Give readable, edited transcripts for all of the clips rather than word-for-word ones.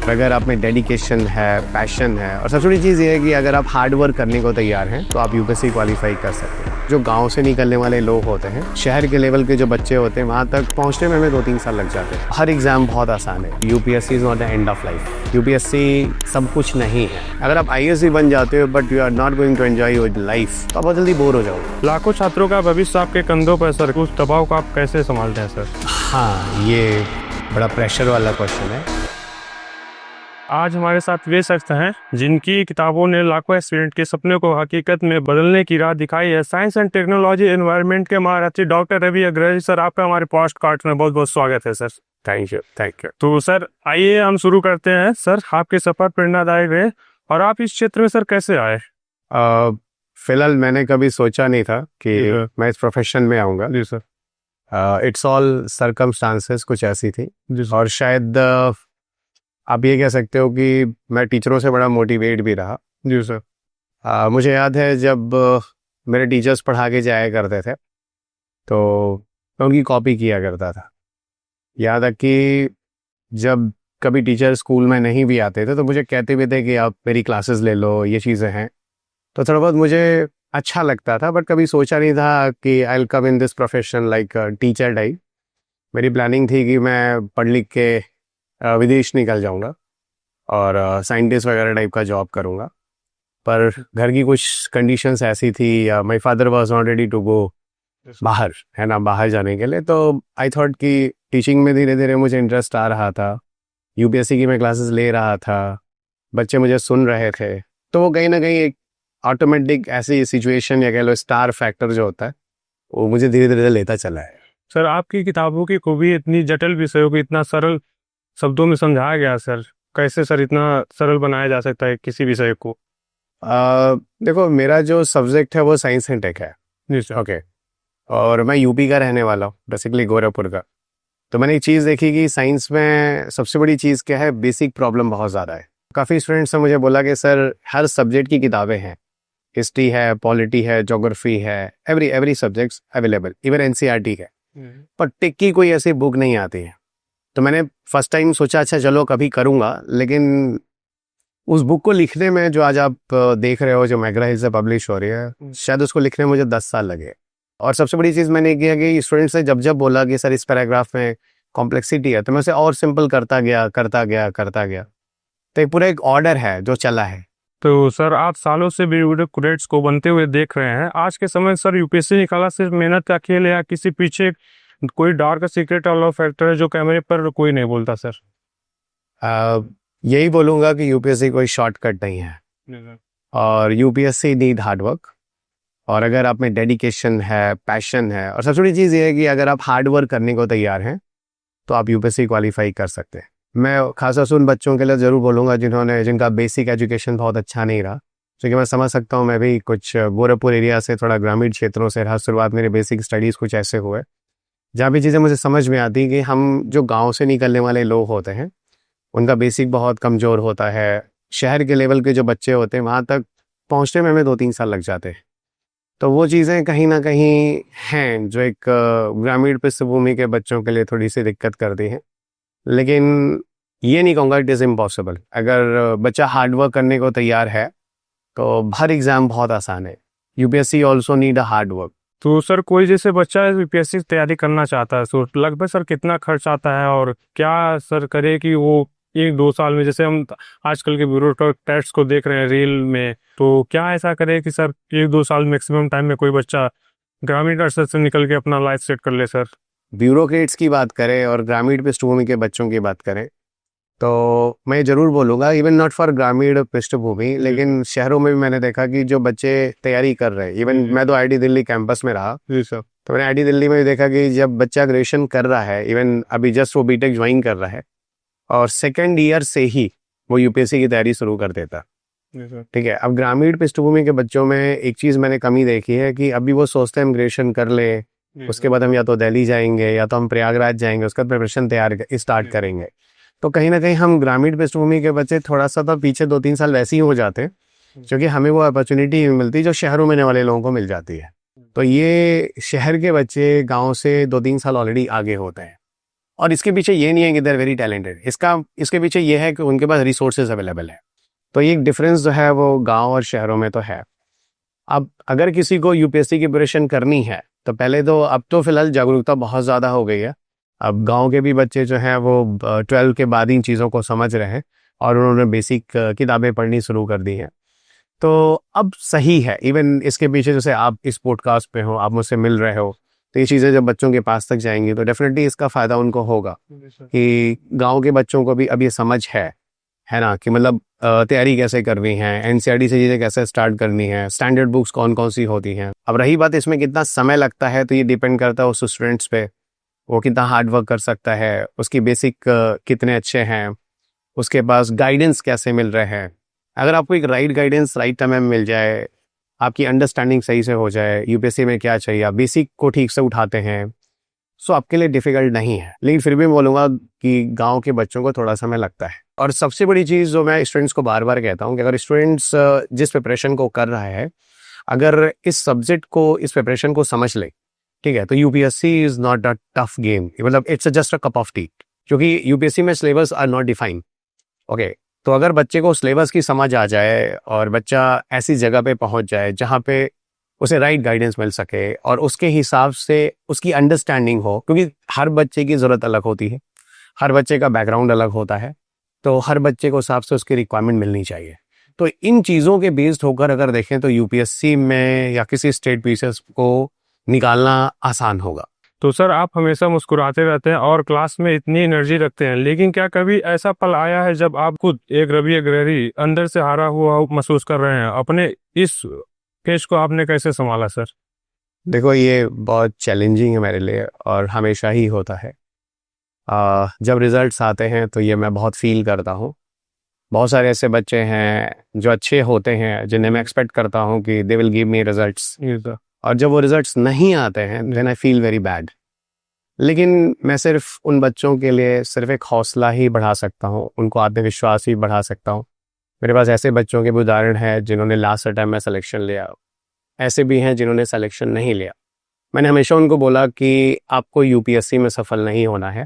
अगर आप में डेडिकेशन है, पैशन है और सबसे बड़ी चीज़ ये है कि अगर आप हार्ड वर्क करने को तैयार हैं तो आप यूपीएससी क्वालिफाई कर सकते हैं। जो गांव से निकलने वाले लोग होते हैं, शहर के लेवल के जो बच्चे होते हैं, वहाँ तक पहुँचने में हमें 2-3 साल लग जाते हैं। हर एग्जाम बहुत आसान है। UPSC is not the end of life. UPSC सब कुछ नहीं है। अगर आप आईएएस भी बन जाते हो but you are not going to enjoy your life तो आप बहुत जल्दी बोर हो जाओगे। लाखों छात्रों का भविष्य आपके कंधों पर सर, उस दबाव को आप कैसे संभालते हैं सर? हाँ, ये बड़ा प्रेशर वाला क्वेश्चन है। आज हमारे साथ वे शख्स हैं जिनकी किताबों ने लाखों स्टूडेंट के सपने को हकीकत में बदलने की राह दिखाई है। साइंस एंड टेक्नोलॉजी एनवायरनमेंट के महारथी डॉक्टर रवि अग्रवाल सर, आपका हमारे पॉडकास्ट में बहुत बहुत स्वागत है सर। Thank you. तो सर आइए हम शुरू करते हैं। सर, आपके सफर प्रेरणादायक रहे और आप इस क्षेत्र में सर कैसे आए? फिलहाल मैंने कभी सोचा नहीं था कि मैं इस प्रोफेशन में आऊँगा। जी सर। इट्स ऑल सर्कमस्टांसेस कुछ ऐसी थी और शायद आप ये कह सकते हो कि मैं टीचरों से बड़ा मोटिवेट भी रहा। जी सर। मुझे याद है जब मेरे टीचर्स पढ़ा के जाया करते थे तो मैं उनकी कॉपी किया करता था। याद है कि जब कभी टीचर स्कूल में नहीं भी आते थे तो मुझे कहते भी थे कि आप मेरी क्लासेस ले लो, ये चीज़ें हैं। तो थोड़ा बहुत मुझे अच्छा लगता था बट कभी सोचा नहीं था कि I will come in this profession like teacher type. मेरी प्लानिंग थी कि मैं पढ़ लिख के विदेश निकल जाऊंगा और साइंटिस्ट वगैरह टाइप का जॉब करूंगा। पर घर की कुछ कंडीशंस ऐसी थी, my father was not ready to go बाहर, है ना, बाहर जाने के लिए। तो आई थॉट कि टीचिंग में धीरे धीरे मुझे इंटरेस्ट आ रहा था, यूपीएससी की मैं क्लासेस ले रहा था, बच्चे मुझे सुन रहे थे, तो वो कहीं ना कहीं एक ऑटोमेटिक ऐसी सिचुएशन या कह लो स्टार फैक्टर जो होता है वो मुझे धीरे धीरे लेता चला है। सर, आपकी किताबों की खूबी इतनी जटिल विषयों को इतना सरल शब्दों में समझाया गया सर। कैसे सर इतना सरल बनाया जा सकता है किसी विषय को? देखो, मेरा जो सब्जेक्ट है वो साइंस एंड टेक है। जी सर। ओके। और मैं यूपी का रहने वाला हूँ, बेसिकली गोरखपुर का। तो मैंने एक चीज़ देखी कि साइंस में सबसे बड़ी चीज़ क्या है, बेसिक प्रॉब्लम बहुत ज़्यादा है। काफ़ी स्टूडेंट्स ने मुझे बोला कि सर हर सब्जेक्ट की किताबें हैं, हिस्ट्री है, पॉलिटी है, ज्योग्राफी है, every subjects available, even NCERT है, पर टेक की कोई ऐसी बुक नहीं आती है। तो मैंने फर्स्ट टाइम सोचा अच्छा चलो कभी करूँगा, लेकिन उस बुक को लिखने में जो आज आप देख रहे हो जो मैगरा हिल से पब्लिश हो रही है, शायद उसको लिखने में मुझे 10 साल लगे। और सबसे बड़ी चीज़ मैंने किया कि स्टूडेंट्स ने जब बोला कि सर इस पैराग्राफ में कॉम्प्लेक्सिटी है, तो मैं उसे और सिंपल करता गया। तो एक पूरा एक ऑर्डर है जो चला है। तो सर आप सालों से ब्यूरोक्रेट्स को बनते हुए देख रहे हैं। आज के समय सर यूपीएससी निकाला सिर्फ मेहनत का खेल है या किसी पीछे कोई डार्क सीक्रेट वाला फैक्टर है जो कैमरे पर कोई नहीं बोलता सर? यही बोलूँगा कि यूपीएससी कोई शॉर्टकट नहीं है और यूपीएससी नीड हार्ड वर्क। और अगर आप में डेडिकेशन है, पैशन है और सबसे बड़ी चीज़ ये है कि अगर आप हार्ड वर्क करने को तैयार हैं तो आप यूपीएससी क्वालिफाई कर सकते हैं। मैं खासतौर से उन बच्चों के लिए ज़रूर बोलूँगा जिनका बेसिक एजुकेशन बहुत अच्छा नहीं रहा, क्योंकि मैं समझ सकता हूँ, मैं भी कुछ गोरखपुर एरिया से थोड़ा ग्रामीण क्षेत्रों से रहा। शुरुआत मेरे बेसिक स्टडीज़ कुछ ऐसे हुए जहाँ भी चीज़ें मुझे समझ में आती कि हम जो गांव से निकलने वाले लोग होते हैं उनका बेसिक बहुत कमज़ोर होता है। शहर के लेवल के जो बच्चे होते हैं वहाँ तक पहुँचने में हमें 2-3 साल लग जाते हैं। तो वो चीज़ें कहीं ना कहीं हैं जो एक ग्रामीण पृष्ठभूमि के बच्चों के लिए थोड़ी सी दिक्कत करती हैं। लेकिन ये नहीं कहूँगा इट इज़ इम्पॉसिबल। अगर बच्चा हार्ड वर्क करने को तैयार है तो हर एग्ज़ाम बहुत आसान है। UPSC also need a hard work. तो सर कोई जैसे बच्चा यूपीएससी की तैयारी करना चाहता है तो लगभग सर कितना खर्च आता है और क्या सर करे कि वो 1-2 साल में, जैसे हम आजकल के ब्यूरोक्रेट्स को देख रहे हैं रील में, तो क्या ऐसा करे कि सर 1-2 साल मैक्सिमम टाइम में कोई बच्चा ग्रामीण स्तर से निकल के अपना लाइफ सेट कर ले सर? ब्यूरोक्रेट्स की बात करें और ग्रामीण पृष्ठभूमि के बच्चों की बात करें तो मैं ज़रूर बोलूँगा इवन नॉट फॉर ग्रामीण पृष्ठभूमि, लेकिन शहरों में भी मैंने देखा कि जो बच्चे तैयारी कर रहे हैं, इवन मैं तो आईटी दिल्ली कैंपस में रहा, तो मैंने आईटी दिल्ली में भी देखा कि जब बच्चा ग्रेजुएशन कर रहा है, इवन अभी जस्ट वो बीटेक ज्वाइन कर रहा है और सेकेंड ईयर से ही वो यूपीएससी की तैयारी शुरू कर देता। ठीक है। अब ग्रामीण पृष्ठभूमि के बच्चों में एक चीज़ मैंने कमी देखी है कि अभी वो सोचते हैं हम ग्रेजुएशन कर लें, उसके बाद हम या तो दिल्ली जाएंगे या तो हम प्रयागराज जाएंगे, उसका प्रिपरेशन स्टार्ट करेंगे। तो कहीं ना कहीं हम ग्रामीण पृष्ठभूमि के बच्चे थोड़ा सा तो पीछे 2-3 साल वैसे ही हो जाते हैं, क्योंकि हमें वो अपॉर्चुनिटी मिलती जो शहरों में रहने वाले लोगों को मिल जाती है। तो ये शहर के बच्चे गांव से 2-3 साल ऑलरेडी आगे होते हैं और इसके पीछे ये नहीं है कि दे आर वेरी टैलेंटेड, इसके पीछे ये है कि उनके पास रिसोर्सेज अवेलेबल है। तो ये एक डिफरेंस जो है वो गांव और शहरों में तो है। अब अगर किसी को यूपीएससी की प्रिपरेशन करनी है तो पहले तो अब तो फिलहाल जागरूकता बहुत ज़्यादा हो गई है। अब गांव के भी बच्चे जो हैं वो 12 के बाद इन चीज़ों को समझ रहे हैं और उन्होंने बेसिक किताबें पढ़नी शुरू कर दी हैं। तो अब सही है। इवन इसके पीछे जैसे आप इस पॉडकास्ट पे हो, आप मुझसे मिल रहे हो, तो ये चीज़ें जब बच्चों के पास तक जाएंगी तो डेफिनेटली इसका फ़ायदा उनको होगा कि गांव के बच्चों को भी अब ये समझ है ना, कि मतलब तैयारी कैसे करनी है, एनसीईआरटी से चीज़ें कैसे स्टार्ट करनी है, स्टैंडर्ड बुक्स कौन कौन सी होती हैं। अब रही बात इसमें कितना समय लगता है, तो ये डिपेंड करता है उस स्टूडेंट्स पे, वो कितना हार्ड वर्क कर सकता है, उसकी बेसिक कितने अच्छे हैं, उसके पास गाइडेंस कैसे मिल रहे हैं। अगर आपको एक राइट गाइडेंस राइट टाइम में मिल जाए, आपकी अंडरस्टैंडिंग सही से हो जाए, यूपीएससी में क्या चाहिए, आप बेसिक को ठीक से उठाते हैं, सो आपके लिए डिफिकल्ट नहीं है। लेकिन फिर भी बोलूँगा कि गांव के बच्चों को थोड़ा समय लगता है। और सबसे बड़ी चीज़ जो मैं स्टूडेंट्स को बार बार कहता हूँ कि अगर स्टूडेंट्स जिस प्रिपरेशन को कर रहा है, अगर इस सब्जेक्ट को, इस प्रिपरेशन को समझ ले, ठीक है, तो UPSC is not a tough game, मतलब it's just a cup of tea, क्योंकि यूपीएससी में syllabus are not defined. Okay, तो अगर बच्चे को सिलेबस की समझ आ जाए और बच्चा ऐसी जगह पे पहुंच जाए जहाँ पे उसे राइट गाइडेंस मिल सके और उसके हिसाब से उसकी अंडरस्टैंडिंग हो, क्योंकि हर बच्चे की ज़रूरत अलग होती है, हर बच्चे का बैकग्राउंड अलग होता है, तो हर बच्चे को हिसाब से उसकी रिक्वायरमेंट मिलनी चाहिए। तो इन चीज़ों के बेस्ड होकर अगर देखें तो यूपीएससी में या किसी स्टेट पीसीएस को निकालना आसान होगा। तो सर आप हमेशा मुस्कुराते रहते हैं और क्लास में इतनी एनर्जी रखते हैं, लेकिन क्या कभी ऐसा पल आया है जब आप खुद एक रवि अग्रहरी अंदर से हारा हुआ महसूस कर रहे हैं? अपने इस फेज को आपने कैसे संभाला सर? देखो, ये बहुत चैलेंजिंग है मेरे लिए और हमेशा ही होता है। जब रिजल्ट्स आते हैं तो ये मैं बहुत फील करता हूँ। बहुत सारे ऐसे बच्चे हैं जो अच्छे होते हैं, जिन्हें मैं एक्सपेक्ट करता हूँ कि they will give me results, और जब वो रिजल्ट्स नहीं आते हैं then I feel very bad. लेकिन मैं सिर्फ उन बच्चों के लिए सिर्फ एक हौसला ही बढ़ा सकता हूँ, उनको आत्मविश्वास ही बढ़ा सकता हूँ। मेरे पास ऐसे बच्चों के भी उदाहरण हैं जिन्होंने लास्ट टाइम में सिलेक्शन लिया, ऐसे भी हैं जिन्होंने सिलेक्शन नहीं लिया। मैंने हमेशा उनको बोला कि आपको यूपीएससी में सफल नहीं होना है,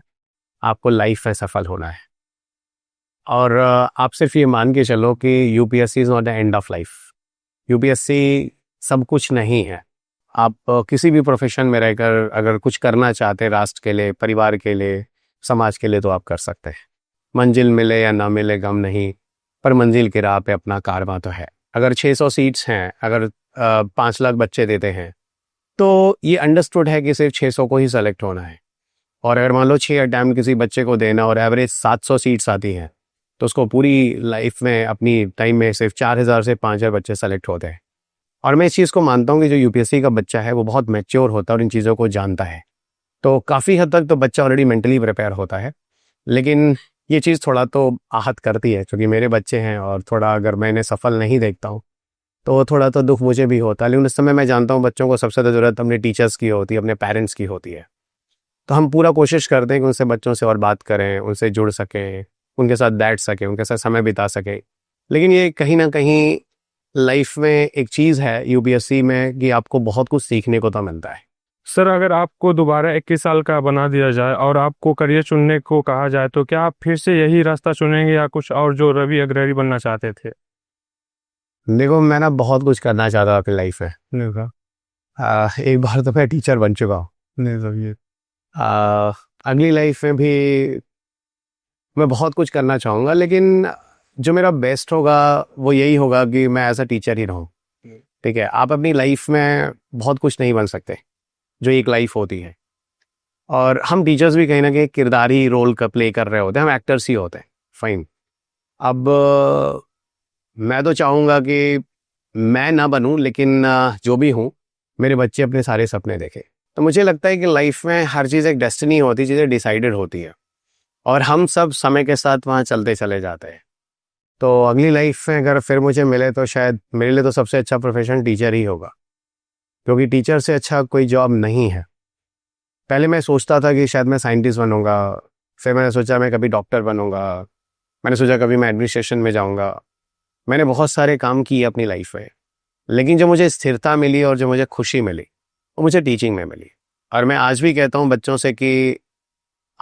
आपको लाइफ में सफल होना है। और आप सिर्फ ये मान के चलो कि UPSC is not the end of life. UPSC सब कुछ नहीं है। आप किसी भी प्रोफेशन में रहकर अगर कुछ करना चाहते हैं राष्ट्र के लिए, परिवार के लिए, समाज के लिए, तो आप कर सकते हैं। मंजिल मिले या ना मिले गम नहीं, पर मंजिल की राह पे अपना कारवां तो है। अगर 600 सीट्स हैं, अगर 5 लाख बच्चे देते हैं, तो ये अंडरस्टूड है कि सिर्फ 600 को ही सेलेक्ट होना है। और अगर मान लो 6 अटैम्प्ट किसी बच्चे को देना और एवरेज 700 सीट्स आती हैं, तो उसको पूरी लाइफ में, अपनी टाइम में सिर्फ 4000 से 5000 बच्चे सेलेक्ट होते हैं। और मैं इस चीज़ को मानता हूँ कि जो यूपीएससी का बच्चा है वो बहुत मैच्योर होता है और इन चीज़ों को जानता है, तो काफ़ी हद तक तो बच्चा ऑलरेडी मेंटली प्रिपेयर होता है। लेकिन ये चीज़ थोड़ा तो आहत करती है, क्योंकि मेरे बच्चे हैं और थोड़ा अगर मैं इन्हें सफल नहीं देखता हूँ तो थोड़ा तो दुख मुझे भी होता है। लेकिन उस समय मैं जानता हूँ बच्चों को सबसे ज़्यादा ज़रूरत अपने टीचर्स की होती है, अपने पेरेंट्स की होती है। तो हम पूरा कोशिश करते हैं कि उनसे, बच्चों से और बात करें, उनसे जुड़ सकें, उनके साथ बैठ सकें, उनके साथ समय बिता सकें। लेकिन ये कहीं ना कहीं लाइफ में एक चीज़ है यूपीएससी में कि आपको बहुत कुछ सीखने को तो मिलता है। सर अगर आपको दोबारा 21 साल का बना दिया जाए और आपको करियर चुनने को कहा जाए, तो क्या आप फिर से यही रास्ता चुनेंगे या कुछ और जो रवि अग्रहरी बनना चाहते थे? देखो, मैं ना बहुत कुछ करना चाहता हूँ अपनी लाइफ में। एक बार तो मैं टीचर बन चुका हूँ। अगली लाइफ में भी मैं बहुत कुछ करना चाहूँगा, लेकिन जो मेरा बेस्ट होगा वो यही होगा कि मैं एज अ टीचर ही रहूँ। ठीक है, आप अपनी लाइफ में बहुत कुछ नहीं बन सकते, जो एक लाइफ होती है। और हम टीचर्स भी कहीं ना कहीं किरदारी रोल का प्ले कर रहे होते हैं, हम एक्टर्स ही होते हैं। फाइन। अब मैं तो चाहूँगा कि मैं ना बनूँ, लेकिन जो भी हूँ, मेरे बच्चे अपने सारे सपने देखें। तो मुझे लगता है कि लाइफ में हर चीज़ एक डेस्टिनी होती है, चीज़ें डिसाइडेड होती है और हम सब समय के साथ वहाँ चलते चले जाते हैं। तो अगली लाइफ में अगर फिर मुझे मिले तो शायद मेरे लिए तो सबसे अच्छा प्रोफेशन टीचर ही होगा, क्योंकि टीचर से अच्छा कोई जॉब नहीं है। पहले मैं सोचता था कि शायद मैं साइंटिस्ट बनूंगा, फिर मैंने सोचा मैं कभी डॉक्टर बनूंगा, मैंने सोचा कभी मैं एडमिनिस्ट्रेशन में जाऊंगा। मैंने बहुत सारे काम किए अपनी लाइफ में, लेकिन जो मुझे स्थिरता मिली और जो मुझे खुशी मिली वो मुझे टीचिंग में मिली। और मैं आज भी कहता हूँ बच्चों से कि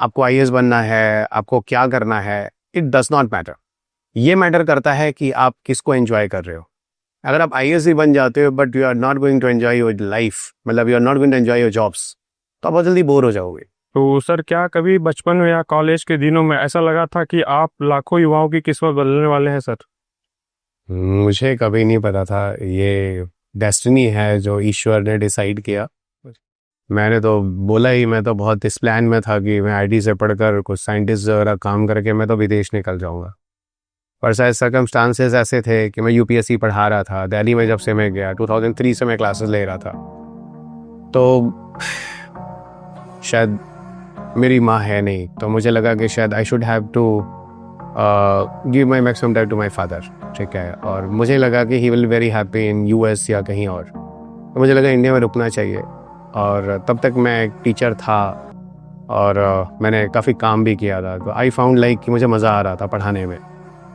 आपको आईएएस बनना है, आपको क्या करना है, इट डज नॉट मैटर। ये मैटर करता है कि आप किसको एंजॉय कर रहे हो। अगर आप आईएएस ही बन जाते हो but you are not going to enjoy your life, मतलब you are not going to enjoy your jobs, तो आप बहुत जल्दी बोर हो जाओगे। तो सर क्या कभी बचपन में या कॉलेज के दिनों में ऐसा लगा था कि आप लाखों युवाओं की किस्मत बदलने वाले हैं सर? मुझे कभी नहीं पता था, ये डेस्टिनी है जो ईश्वर ने डिसाइड किया। मैंने तो बोला ही, मैं तो बहुत इस प्लान में था कि मैं आईटी से पढ़कर कुछ साइंटिस्ट वगैरह काम करके मैं तो विदेश निकल जाऊंगा। पर शायद सर्कमस्टांसेस ऐसे थे कि मैं यूपीएससी पढ़ा रहा था दिल्ली में। जब से मैं गया 2003 से मैं क्लासेस ले रहा था, तो शायद मेरी माँ है नहीं, तो मुझे लगा कि शायद I should have to give my maximum time to my father, ठीक है। और मुझे लगा कि he will very happy in US या कहीं और, तो मुझे लगा इंडिया में रुकना चाहिए। और तब तक मैं एक टीचर था और मैंने काफ़ी काम भी किया था, तो आई फाउंड लाइक कि मुझे मज़ा आ रहा था पढ़ाने में।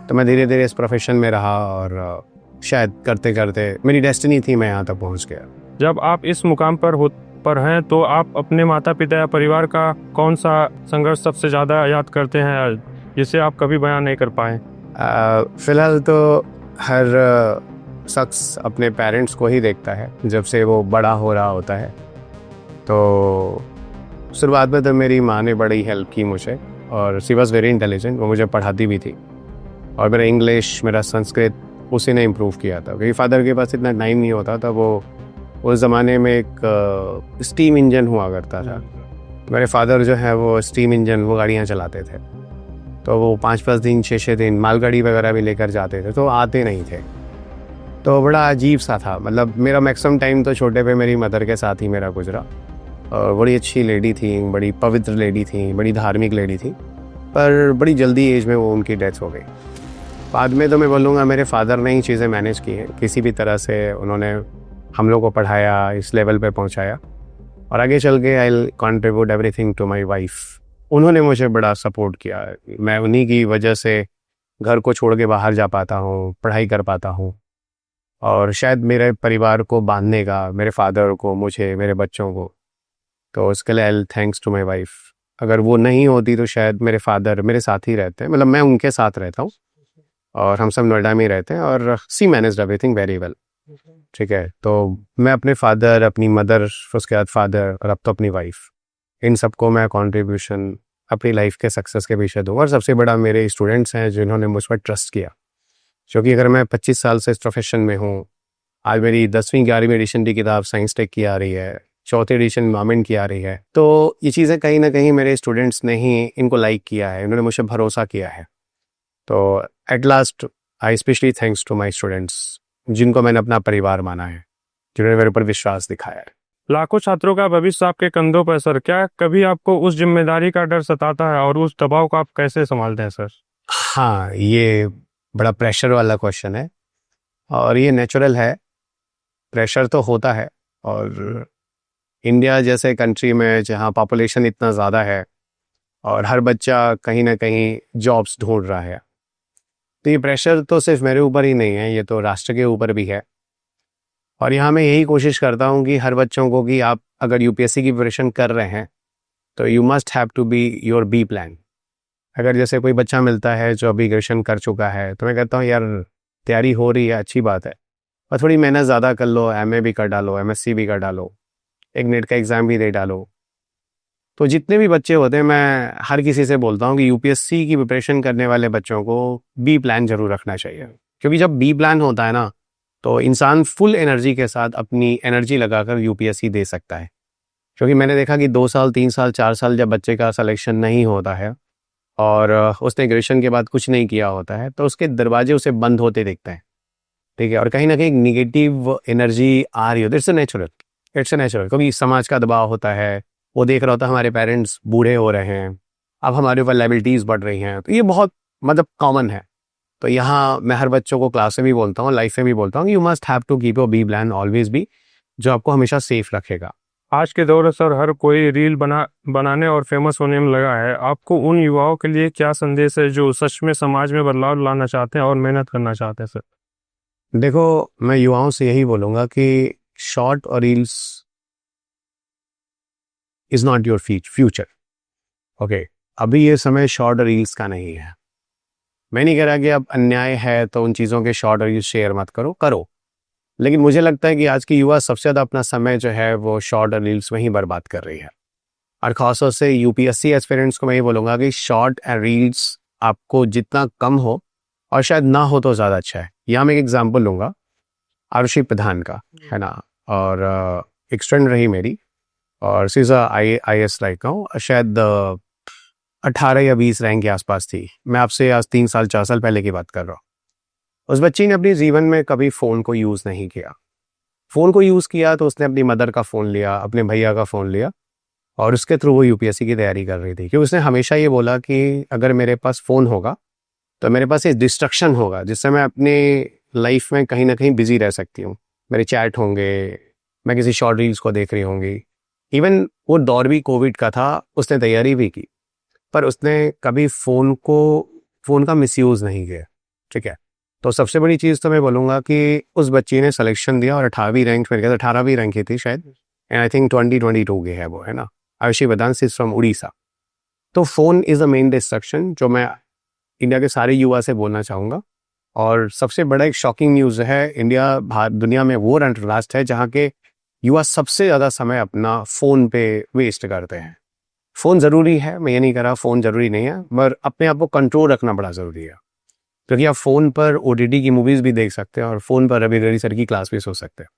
तो मैं धीरे धीरे इस प्रोफेशन में रहा और शायद करते करते मेरी डेस्टिनी थी, मैं यहाँ तक पहुँच गया। जब आप इस मुकाम पर हैं तो आप अपने माता पिता या परिवार का कौन सा संघर्ष सबसे ज़्यादा याद करते हैं जिसे आप कभी बयान नहीं कर पाए? फ़िलहाल तो हर शख्स अपने पेरेंट्स को ही देखता है जब से वो बड़ा हो रहा होता है। तो शुरुआत में तो मेरी माँ ने बड़ी हेल्प की मुझे, और शी वॉज़ वेरी इंटेलिजेंट, वो मुझे पढ़ाती भी थी। और मेरा इंग्लिश, मेरा संस्कृत उसी ने इम्प्रूव किया था, क्योंकि फादर के पास इतना टाइम नहीं होता था। वो उस ज़माने में एक स्टीम इंजन हुआ करता था। मेरे फादर जो है वो स्टीम इंजन, वो गाड़ियाँ चलाते थे, तो वो 5-5 दिन 6-6 दिन मालगाड़ी वगैरह भी लेकर जाते थे, तो आते नहीं थे। तो बड़ा अजीब सा था, मतलब मेरा मैक्सिमम टाइम तो छोटे पे मेरी मदर के साथ ही मेरा गुजरा। और बड़ी अच्छी लेडी थी, बड़ी पवित्र लेडी थी, बड़ी धार्मिक लेडी थी, पर बड़ी जल्दी एज में वो उनकी डेथ हो गई। बाद में तो मैं बोलूँगा मेरे फादर ने ही चीज़ें मैनेज की हैं, किसी भी तरह से उन्होंने हम लोग को पढ़ाया, इस लेवल पे पहुँचाया। और आगे चल के I will contribute everything to my wife. उन्होंने मुझे बड़ा सपोर्ट किया, मैं उन्हीं की वजह से घर को छोड़ के बाहर जा पाता हूँ, पढ़ाई कर पाता हूँ। और शायद मेरे परिवार को बांधने का, मेरे फादर को, मुझे, मेरे बच्चों को, तो उसके लिए I thanks to my wife. अगर वो नहीं होती तो शायद मेरे फादर मेरे साथ ही रहते हैं, मतलब मैं उनके साथ रहता हूँ और हम सब नोएडा में ही रहते हैं, और सी मैनेज्ड एवरीथिंग वेरी वेल, ठीक है। तो मैं अपने फादर, अपनी मदर, उसके बाद फादर और अब तो अपनी वाइफ, इन सबको मैं कंट्रीब्यूशन अपनी लाइफ के सक्सेस के पीछे दूँ। और सबसे बड़ा मेरे स्टूडेंट्स हैं जिन्होंने मुझ पर ट्रस्ट किया, क्योंकि अगर मैं 25 साल से इस प्रोफेशन में हूँ, आज मेरी 10वीं 11वीं एडिशन की किताब साइंस टेक की आ रही है, 4th एडिशन एनवायरमेंट की आ रही है, तो ये चीज़ें कहीं ना कहीं मेरे स्टूडेंट्स ने ही इनको लाइक किया है, इन्होंने मुझे भरोसा किया है। तो at last I specially thanks to my students, जिनको मैंने अपना परिवार माना है, जिन्होंने मेरे ऊपर विश्वास दिखाया है। लाखों छात्रों का भविष्य आपके कंधों पर सर, क्या कभी आपको उस जिम्मेदारी का डर सताता है और उस दबाव को आप कैसे संभालते हैं सर? हाँ, ये बड़ा प्रेशर वाला क्वेश्चन है, और ये नेचुरल है, प्रेशर तो होता है। और इंडिया जैसे कंट्री में जहाँ पॉपुलेशन इतना ज़्यादा है और हर बच्चा कहीं ना कहीं जॉब्स ढूंढ रहा है, तो ये प्रेशर तो सिर्फ मेरे ऊपर ही नहीं है, ये तो राष्ट्र के ऊपर भी है। और यहाँ मैं यही कोशिश करता हूँ कि हर बच्चों को, कि आप अगर यूपीएससी की प्रिपरेशन कर रहे हैं तो you must have to be your B plan. अगर जैसे कोई बच्चा मिलता है जो अभी ग्रेजुएशन कर चुका है, तो मैं कहता हूँ यार तैयारी हो रही है, अच्छी बात है, और थोड़ी मेहनत ज़्यादा कर लो, एमए भी कर डालो, एमएससी भी कर डालो, एक नेट का एग्ज़ाम भी दे डालो। तो जितने भी बच्चे होते हैं, मैं हर किसी से बोलता हूँ कि यूपीएससी की प्रिपरेशन करने वाले बच्चों को बी प्लान जरूर रखना चाहिए, क्योंकि जब बी प्लान होता है ना, तो इंसान फुल एनर्जी के साथ अपनी एनर्जी लगाकर यूपीएससी दे सकता है। क्योंकि मैंने देखा कि 2 साल 3 साल 4 साल जब बच्चे का सिलेक्शन नहीं होता है और उसने ग्रेजुएशन के बाद कुछ नहीं किया होता है, तो उसके दरवाजे उसे बंद होते दिखते हैं, ठीक है। और कहीं ना कहीं निगेटिव एनर्जी आ रही होती है, इट्स अ नेचुरल, क्योंकि समाज का दबाव होता है, वो देख रहा होता है हमारे पेरेंट्स बूढ़े हो रहे हैं, अब हमारे ऊपर लायबिलिटीज़ बढ़ रही हैं, तो ये बहुत मतलब कॉमन है। तो यहाँ मैं हर बच्चों को क्लास में भी बोलता हूँ, लाइफ में भी बोलता हूँ, you must have to keep your B plan always B, जो आपको हमेशा सेफ रखेगा। आज के दौर में सर हर कोई रील बनाने और फेमस होने में लगा है। आपको उन युवाओं के लिए क्या संदेश है जो सच में समाज में बदलाव लाना चाहते हैं और मेहनत करना चाहते हैं सर? देखो, मैं युवाओं से यही बोलूँगा कि शॉर्ट और reels is not your future, okay. अभी ये समय शॉर्ट रील्स का नहीं है। मैं नहीं कह रहा कि अब अन्याय है तो उन चीज़ों के शॉर्ट रील्स शेयर मत करो, लेकिन मुझे लगता है कि आज की युवा सबसे ज़्यादा अपना समय जो है वो शॉर्ट रील्स में ही बर्बाद कर रही है। और ख़ासतौर से यूपीएससी एस्पिरेंट्स को मैं ये बोलूँगा कि शॉर्ट एंड रील्स आपको जितना कम हो और शायद ना हो तो ज़्यादा अच्छा है। यहाँ मैं एक एग्जांपल लूँगा आरुषि प्रधान का, है ना, और एक स्टूडेंट रही मेरी, और सीधा IAS रैंक का हूँ, शायद 18 या 20 रैंक के आसपास थी। मैं आपसे आज 3 साल 4 साल पहले की बात कर रहा हूँ। उस बच्ची ने अपने जीवन में कभी फ़ोन को यूज़ नहीं किया। फ़ोन को यूज़ किया तो उसने अपनी मदर का फ़ोन लिया, अपने भैया का फ़ोन लिया, और उसके थ्रू वो यूपीएससी की तैयारी कर रही थी। क्योंकि उसने हमेशा ये बोला कि अगर मेरे पास फ़ोन होगा तो मेरे पास एक डिस्ट्रक्शन होगा जिससे मैं अपने लाइफ में कहीं ना कहीं बिजी रह सकती हूँ। मेरे चैट होंगे, मैं किसी शॉर्ट रील्स को देख रही होंगी। इवन वो दौर भी कोविड का था, उसने तैयारी भी की, पर उसने कभी फ़ोन का मिसयूज़ नहीं किया। ठीक है, तो सबसे बड़ी चीज़ तो मैं बोलूँगा कि उस बच्ची ने सिलेक्शन दिया और 18वीं रैंक, मेरे ख्याल 18वीं रैंक की थी शायद, एंड आई थिंक 2022 की है वो, है ना। आयुषी वेदांत इज फ्रॉम उड़ीसा। तो phone is a main destruction जो मैं इंडिया के सारे युवा से बोलना चाहूँगा। और सबसे बड़ा एक शॉकिंग न्यूज़ है, इंडिया दुनिया में वो राष्ट्र है जहाँ के युवा सबसे ज़्यादा समय अपना फ़ोन पे वेस्ट करते हैं। फ़ोन ज़रूरी है, मैं ये नहीं कह रहा फ़ोन ज़रूरी नहीं है, पर अपने आप को कंट्रोल रखना बड़ा ज़रूरी है। क्योंकि आप फ़ोन पर OTT की मूवीज़ भी देख सकते हैं और फ़ोन पर रवि सर की क्लास भी सुन सकते हैं।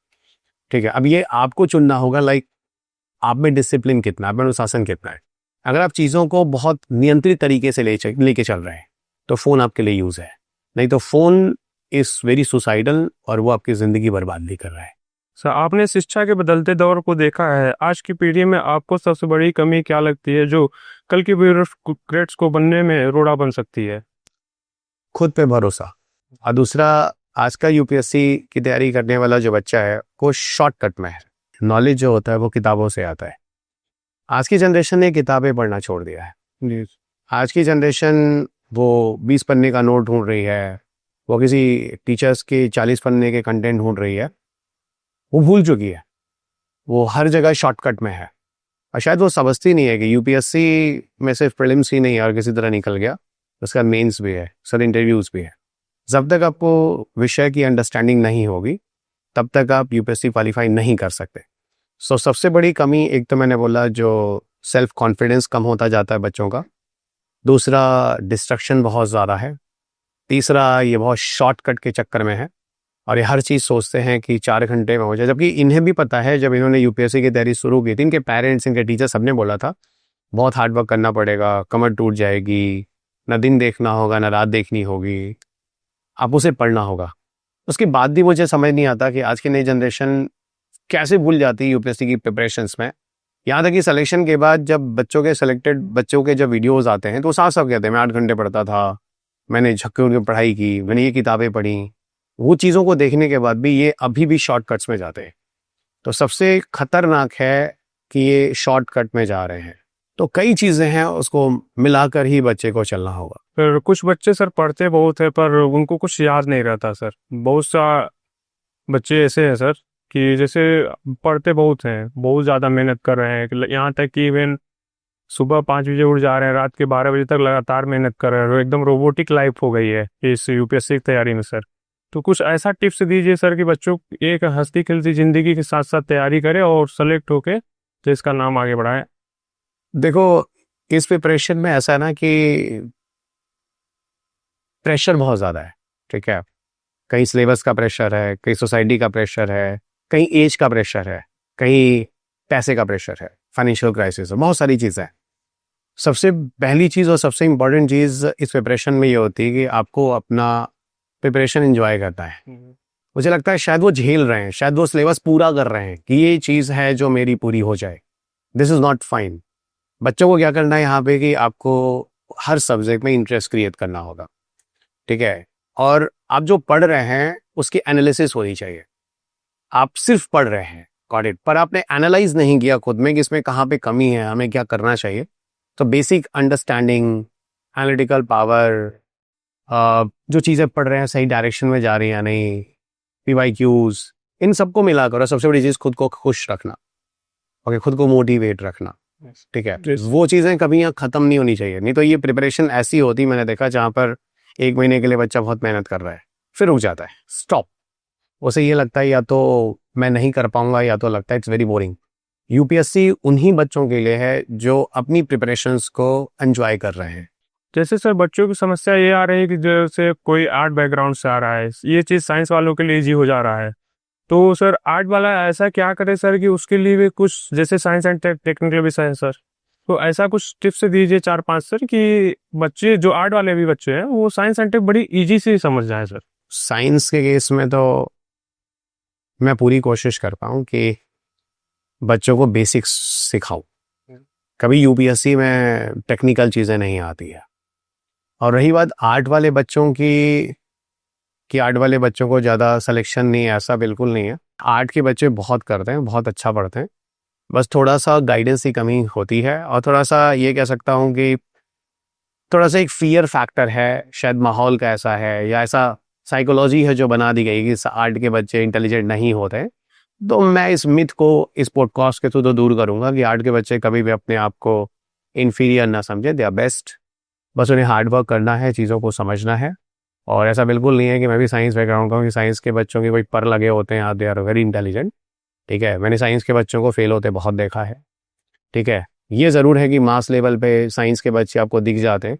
ठीक है, अब ये आपको चुनना होगा, लाइक आप में डिसिप्लिन कितना है, आप में अनुशासन कितना है। अगर आप चीज़ों को बहुत नियंत्रित तरीके से लेके चल रहे हैं तो फ़ोन आपके लिए यूज़ है, नहीं तो फ़ोन इज़ वेरी सुसाइडल और वो आपकी ज़िंदगी बर्बाद भी कर रहा है। सर, आपने शिक्षा के बदलते दौर को देखा है। आज की पीढ़ी में आपको सबसे बड़ी कमी क्या लगती है जो कल की ब्यूरोक्रेट्स को बनने में रोड़ा बन सकती है? खुद पे भरोसा, और दूसरा, आज का यूपीएससी की तैयारी करने वाला जो बच्चा है वो शॉर्टकट में है। नॉलेज जो होता है वो किताबों से आता है। आज की जनरेशन ने किताबें पढ़ना छोड़ दिया है। जी। आज की जनरेशन वो 20 पन्ने का नोट ढूंढ रही है, वो किसी टीचर्स के 40 पन्ने के कंटेंट ढूंढ रही है। वो भूल चुकी है, वो हर जगह शॉर्टकट में है। और शायद वो समझती नहीं है कि यूपीएससी में सिर्फ प्रीलिम्स ही नहीं है और किसी तरह निकल गया, उसका मेंस भी है, सर इंटरव्यूज भी है। जब तक आपको विषय की अंडरस्टैंडिंग नहीं होगी तब तक आप यूपीएससी क्वालिफाई नहीं कर सकते। सो सबसे बड़ी कमी, एक तो मैंने बोला जो सेल्फ कॉन्फिडेंस कम होता जाता है बच्चों का, दूसरा डिस्ट्रक्शन बहुत ज़्यादा है, तीसरा ये बहुत शॉर्टकट के चक्कर में है और ये हर चीज़ सोचते हैं कि 4 घंटे में हो जाए। जबकि इन्हें भी पता है, जब इन्होंने यूपीएससी की तैयारी शुरू की थी, इनके पेरेंट्स, इनके टीचर सबने बोला था बहुत हार्ड वर्क करना पड़ेगा, कमर टूट जाएगी, ना दिन देखना होगा ना रात देखनी होगी, आप उसे पढ़ना होगा। उसके बाद भी मुझे समझ नहीं आता कि आज की नई जनरेशन कैसे भूल जाती है यूपीएससी की प्रिपरेशंस में। यहाँ तक कि सिलेक्शन के बाद जब सेलेक्टेड बच्चों के जब वीडियोस आते हैं तो साफ साफ कहते हैं मैं 8 घंटे पढ़ता था, मैंने झक्के उनकी पढ़ाई की, मैंने ये किताबें पढ़ी। वो चीज़ों को देखने के बाद भी ये अभी भी शॉर्टकट्स में जाते हैं। तो सबसे खतरनाक है कि ये शॉर्टकट में जा रहे हैं। तो कई चीज़ें हैं, उसको मिलाकर ही बच्चे को चलना होगा। फिर कुछ बच्चे सर पढ़ते बहुत है पर उनको कुछ याद नहीं रहता सर। बहुत सा बच्चे ऐसे हैं सर कि जैसे पढ़ते बहुत हैं, बहुत ज़्यादा मेहनत कर रहे हैं, यहाँ तक कि इवन सुबह 5 बजे उठ जा रहे हैं, रात के 12 बजे तक लगातार मेहनत कर रहे हैं। एकदम रोबोटिक लाइफ हो गई है इस यूपीएससी की तैयारी में सर। तो कुछ ऐसा टिप्स दीजिए सर कि बच्चों एक हंसती खेलती ज़िंदगी के साथ साथ तैयारी करें और सेलेक्ट होके तो इसका नाम आगे बढ़ाएं। देखो, इस प्रिपरेशन में ऐसा है ना कि प्रेशर बहुत ज़्यादा है। ठीक है, कहीं सिलेबस का प्रेशर है, कहीं सोसाइटी का प्रेशर है, कहीं एज का प्रेशर है, कहीं पैसे का प्रेशर है, फाइनेंशियल क्राइसिस है, बहुत सारी चीज़ें हैं। सबसे पहली चीज़ और सबसे इम्पोर्टेंट चीज़ इस प्रिपरेशन में ये होती है कि आपको अपना प्रिपरेशन एंजॉय करना है। मुझे लगता है शायद वो झेल रहे हैं, शायद वो सिलेबस पूरा कर रहे हैं कि ये चीज़ है जो मेरी पूरी हो जाए। This is not fine. बच्चों को क्या करना है यहाँ पे कि आपको हर सब्जेक्ट में इंटरेस्ट क्रिएट करना होगा। ठीक है, और आप जो पढ़ रहे हैं उसकी एनालिसिस होनी चाहिए। आप सिर्फ पढ़ रहे हैं गॉट इट, पर आपने एनालाइज नहीं किया खुद में कि इसमें कहाँ पे कमी है, हमें क्या करना चाहिए। तो बेसिक अंडरस्टैंडिंग, एनालिटिकल पावर, जो चीज़ें पढ़ रहे हैं सही डायरेक्शन में जा रही हैं या नहीं, PYQs, इन सबको मिलाकर, और सबसे बड़ी चीज़ खुद को खुश रखना, ओके, खुद को मोटिवेट रखना। ठीक है, वो चीज़ें कभी यहाँ ख़त्म नहीं होनी चाहिए। नहीं तो ये प्रिपरेशन ऐसी होती, मैंने देखा जहाँ पर 1 महीने के लिए बच्चा बहुत मेहनत कर रहा है, फिर रुक जाता है, स्टॉप। उसे ये लगता है या तो मैं नहीं कर पाऊंगा, या तो लगता है इट्स वेरी बोरिंग। यूपीएससी उन्हीं बच्चों के लिए है जो अपनी प्रिपरेशंस को एंजॉय कर रहे हैं। जैसे सर बच्चों की समस्या ये आ रही है कि जैसे कोई आर्ट बैकग्राउंड से आ रहा है, ये चीज़ साइंस वालों के लिए ईजी हो जा रहा है, तो सर आर्ट वाला ऐसा क्या करे सर कि उसके लिए भी कुछ, जैसे साइंस एंड टेक्निकल विषय है सर, तो ऐसा कुछ टिप्स दीजिए 4-5 सर कि बच्चे जो आर्ट वाले भी बच्चे हैं वो साइंस एंड टेक बड़ी ईजी से समझ जाए सर। साइंस के केस में तो मैं पूरी कोशिश करता हूँ कि बच्चों को बेसिक्स सिखाऊं। कभी यूपीएससी में टेक्निकल चीज़ें नहीं आती है। और रही बात आर्ट वाले बच्चों की, कि आर्ट वाले बच्चों को ज़्यादा सिलेक्शन नहीं है, ऐसा बिल्कुल नहीं है। आर्ट के बच्चे बहुत करते हैं, बहुत अच्छा पढ़ते हैं, बस थोड़ा सा गाइडेंस की कमी होती है। और थोड़ा सा ये कह सकता हूँ कि थोड़ा सा एक फियर फैक्टर है, शायद माहौल का ऐसा है, या ऐसा साइकोलॉजी है जो बना दी गई कि आर्ट के बच्चे इंटेलिजेंट नहीं होते। तो मैं इस मिथ को इस पॉडकास्ट के थ्रू तो दूर करूँगा कि आर्ट के बच्चे कभी भी अपने आप को इन्फीरियर ना समझे, दे आर बेस्ट। बस उन्हें हार्ड वर्क करना है, चीज़ों को समझना है। और ऐसा बिल्कुल नहीं है कि मैं भी साइंस बैकग्राउंड का हूँ कि साइंस के बच्चों की कोई पर लगे होते हैं, दे आर वेरी इंटेलिजेंट। ठीक है, मैंने साइंस के बच्चों को फेल होते बहुत देखा है। ठीक है, ये ज़रूर है कि मास लेवल पे साइंस के बच्चे आपको दिख जाते हैं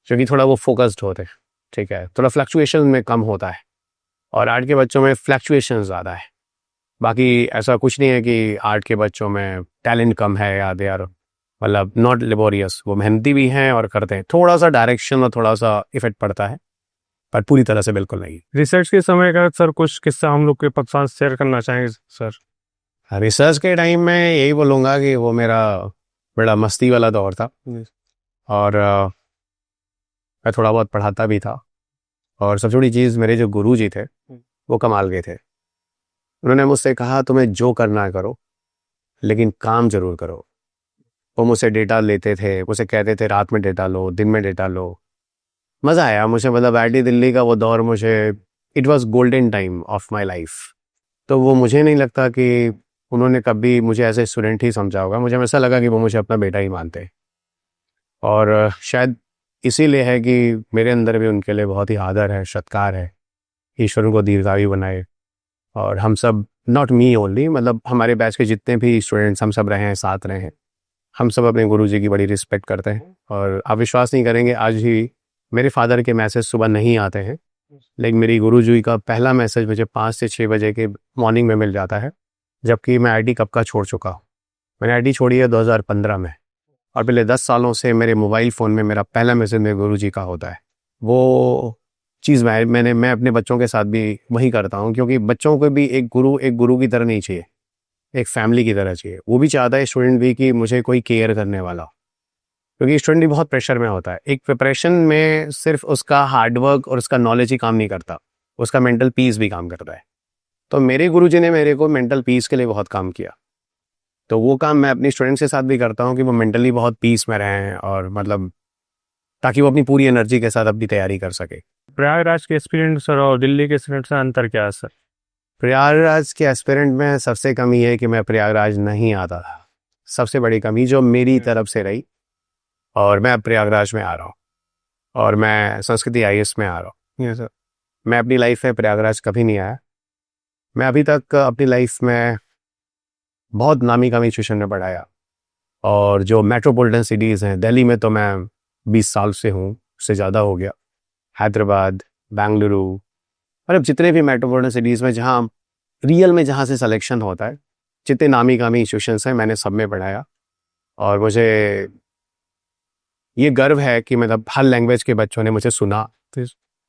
क्योंकि थोड़ा वो फोकस्ड होते हैं। ठीक है, थोड़ा फ्लक्चुएशन में कम होता है, और आर्ट के बच्चों में फ्लक्चुएशन ज़्यादा है। बाकी ऐसा कुछ नहीं है कि आर्ट के बच्चों में टैलेंट कम है या दे आर मतलब नॉट लेबोरियस। वो मेहनती भी हैं और करते हैं, थोड़ा सा डायरेक्शन और थोड़ा सा इफेक्ट पड़ता है, पर पूरी तरह से बिल्कुल नहीं। रिसर्च के समय का सर कुछ किस्सा हम लोग के साथ शेयर करना चाहेंगे सर? रिसर्च के टाइम में यही बोलूँगा कि वो मेरा बड़ा मस्ती वाला दौर था, और मैं थोड़ा बहुत पढ़ाता भी था। और सबसे बड़ी चीज़, मेरे जो गुरुजी थे वो कमाल के थे। उन्होंने मुझसे कहा तुम्हें जो करना है करो, लेकिन काम जरूर करो। वो मुझसे डेटा लेते थे, मुझसे कहते थे रात में डेटा लो, दिन में डेटा लो। मज़ा आया मुझे, मतलब आईटी दिल्ली का वो दौर मुझे, it was golden time of my life. तो वो मुझे नहीं लगता कि उन्होंने कभी मुझे एज ए स्टूडेंट ही समझा होगा। मुझे ऐसा लगा कि वो मुझे अपना बेटा ही मानते। और शायद इसीलिए है कि मेरे अंदर भी उनके लिए बहुत ही आदर है, सत्कार है। ईश्वर उनको दीर्घायु बनाए। और हम सब, नॉट मी ओनली, मतलब हमारे बैच के जितने भी स्टूडेंट्स हम सब रहे हैं, साथ रहे हैं, हम सब अपने गुरुजी की बड़ी रिस्पेक्ट करते हैं। और आप विश्वास नहीं करेंगे, आज ही मेरे फादर के मैसेज सुबह नहीं आते हैं, लेकिन मेरी गुरुजी का पहला मैसेज मुझे 5 से 6 बजे के मॉर्निंग में मिल जाता है, जबकि मैं आईटी कब का छोड़ चुका हूँ। मैंने आईटी छोड़ी है 2015 में, और पिछले 10 सालों से मेरे मोबाइल फ़ोन में मेरा पहला मैसेज मेरे गुरुजी का होता है। वो चीज़ मैं अपने बच्चों के साथ भी वही करता हूँ, क्योंकि बच्चों को भी एक गुरु की तरह नहीं चाहिए, एक फैमिली की तरह चाहिए। वो भी चाहता है स्टूडेंट भी कि मुझे कोई केयर करने वाला, क्योंकि स्टूडेंट भी बहुत प्रेशर में होता है। एक प्रिपरेशन में सिर्फ उसका हार्डवर्क और उसका नॉलेज ही काम नहीं करता, उसका मेंटल पीस भी काम करता है। तो मेरे गुरुजी ने मेरे को मेंटल पीस के लिए बहुत काम किया, तो वो काम मैं अपनी स्टूडेंट्स के साथ भी करता हूँ कि वो मेंटली बहुत पीस में रहें, और मतलब ताकि वो अपनी पूरी एनर्जी के साथ अपनी तैयारी कर सके। प्रयागराज के एस्पिरेंट सर और दिल्ली के एस्पिरेंट से अंतर क्या है सर? प्रयागराज के एस्पिरेंट में सबसे कमी है कि मैं प्रयागराज नहीं आता था, सबसे बड़ी कमी जो मेरी तरफ से रही। और मैं अब प्रयागराज में आ रहा हूँ, और मैं संस्कृति आईएएस में आ रहा हूँ। सर, मैं अपनी लाइफ में प्रयागराज कभी नहीं आया। मैं अभी तक अपनी लाइफ में बहुत नामी कमी इंस्टीट्यूशन में पढ़ाया, और जो मेट्रोपॉलिटन सिटीज़ हैं, दिल्ली में तो मैं 20 साल से हूँ, उससे ज़्यादा हो गया। हैदराबाद, बेंगलुरु, मतलब जितने भी मेट्रोपॉलिटन सिटीज़ में जहाँ रियल में जहाँ से सिलेक्शन होता है, जितने नामी गामी इंस्टीट्यूशंस हैं, मैंने सब में पढ़ाया। और मुझे ये गर्व है कि मतलब हर लैंग्वेज के बच्चों ने मुझे सुना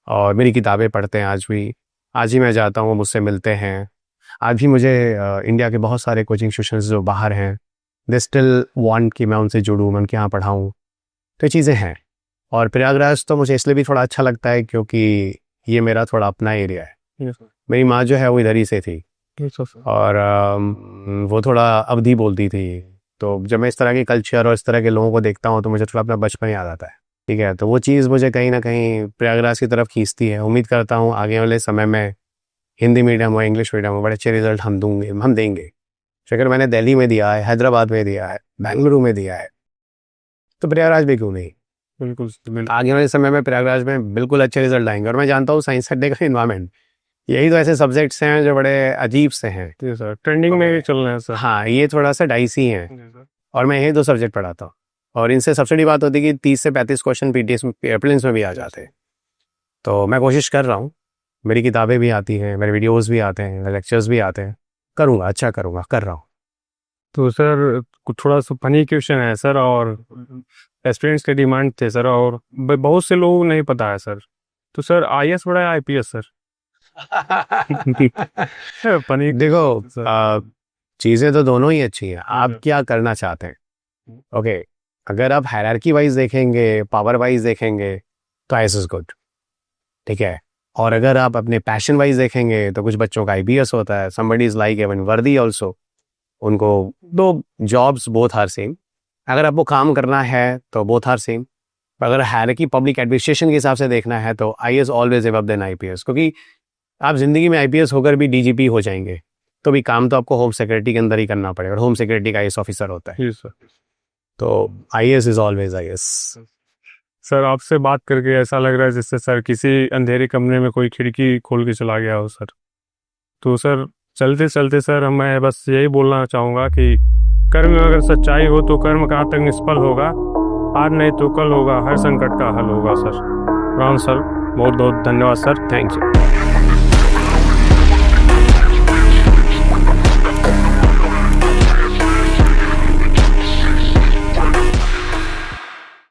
और मेरी किताबें पढ़ते हैं आज भी। आज ही मैं जाता हूँ, मुझसे मिलते हैं। आज भी मुझे इंडिया के बहुत सारे कोचिंग इंस्टीट्यूशंस जो बाहर हैं, दे स्टिल वांट कि मैं उनसे जुड़ूँ, मैं उनके यहाँ पढ़ाऊँ। तो ये चीज़ें हैं। और प्रयागराज तो मुझे इसलिए भी थोड़ा अच्छा लगता है क्योंकि ये मेरा थोड़ा अपना एरिया है। मेरी माँ जो है वो इधर ही से थी, और वो थोड़ा अवधी बोलती थी। तो जब मैं इस तरह के कल्चर और इस तरह के लोगों को देखता हूँ तो मुझे थोड़ा अपना बचपन याद आता है। ठीक है, तो वो चीज़ मुझे कहीं ना कहीं प्रयागराज की तरफ खींचती है। उम्मीद करता हूँ आगे वाले समय में हिंदी मीडियम और इंग्लिश मीडियम में बड़े अच्छे रिजल्ट हम देंगे। अगर मैंने दिल्ली में दिया है, हैदराबाद में दिया है, बेंगलुरु में दिया है, तो प्रयागराज में क्यों नहीं? बिल्कुल आगे वाले समय में प्रयागराज में बिल्कुल अच्छे रिजल्ट आएंगे। और मैं जानता हूँ साइंस अड्डे का इन्वायरमेंट, यही तो ऐसे सब्जेक्ट्स हैं जो बड़े अजीब से हैं। जी सर, ट्रेंडिंग में भी चल रहे हैं सर। हाँ, ये थोड़ा सा डाइसी हैं। जी सर। और मैं यही 2 सब्जेक्ट पढ़ाता हूँ, और इनसे सबसे बड़ी बात होती है कि 30 से 35 क्वेश्चन पीटीएस एयरप्लेन्स में भी आ जाते हैं। तो मैं कोशिश कर रहा हूँ, मेरी किताबें भी आती हैं, मेरे वीडियोस भी आते हैं, लेक्चर्स भी आते हैं, करूँगा, अच्छा करूँगा, कर रहा हूँ। तो सर कुछ थोड़ा सा फनी क्वेश्चन है सर, और एक्सपीरियंस के डिमांड थे सर, और बहुत से लोगों को नहीं पता है सर। तो सर आईएएस बड़ा है आईपीएस सर? फनी। देखो, सर। चीज़ें तो दोनों ही अच्छी हैं, आप हम्म। क्या करना चाहते हैं। ओके, अगर आप हायरार्की वाइज देखेंगे, पावर वाइज देखेंगे, तो आईएएस इज गुड, ठीक है। और अगर आप अपने पैशन वाइज देखेंगे तो कुछ बच्चों का आईपीएस होता है, समबडी इज लाइक एवन वर्दी ऑल्सो, उनको 2 जॉब्स बोथ आर सेम। अगर आपको काम करना है तो बोथ आर सेम। अगर हायरार्की पब्लिक एडमिनिस्ट्रेशन के हिसाब से देखना है तो IAS always above then IPS, क्योंकि आप जिंदगी में आईपीएस होकर भी डीजीपी हो जाएंगे तो भी काम तो आपको होम सिक्योरिटी के अंदर ही करना पड़ेगा, और होम सिक्योरिटी का आईएएस ऑफिसर होता है। जी सर। तो IAS is always IAS. Sir आपसे बात करके ऐसा लग रहा है जैसे सर किसी अंधेरे कमरे में कोई खिड़की खोल के चला गया हो सर। तो सर चलते चलते सर मैं बस यही बोलना चाहूँगा कि कर्म में अगर सच्चाई हो तो कर्म कहाँ तक निष्फल होगा, आज नहीं तो कल होगा, हर संकट का हल होगा सर। राम सर, बहुत बहुत धन्यवाद सर, थैंक यू।